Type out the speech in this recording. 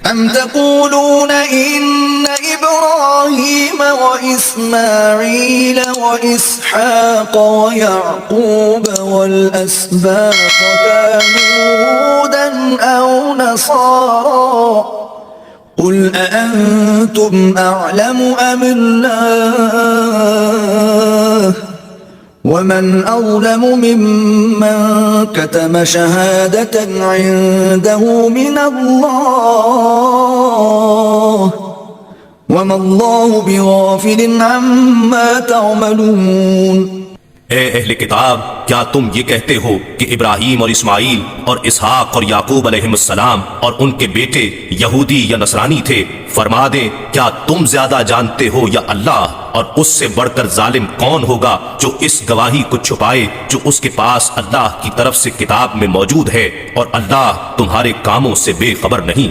أم तक़ूलून इन्न इब्राहीम व इस्माईल व इसहाक़ व याक़ूब वल अस्बात कानू हुदन औ नसारा क़ुल अअंतुम अअलमु अमिल्लाह वमन अज़लमु मिम्मन कतम शहादतन इंदहु मिनल्लाह वमल्लाहु बिग़ाफ़िलिन अम्मा तअमलून। ए अहले किताब, क्या तुम ये कहते हो कि इब्राहीम और इस्माईल और इसहाक और याकूब अलैहिमुस्सलाम और उनके बेटे यहूदी या नसरानी थे? फरमा दे, क्या तुम ज्यादा जानते हो या अल्लाह? और उससे बढ़कर जालिम कौन होगा जो इस गवाही को छुपाए जो उसके पास अल्लाह की तरफ से किताब में मौजूद है, और अल्लाह तुम्हारे कामों से बेखबर नहीं।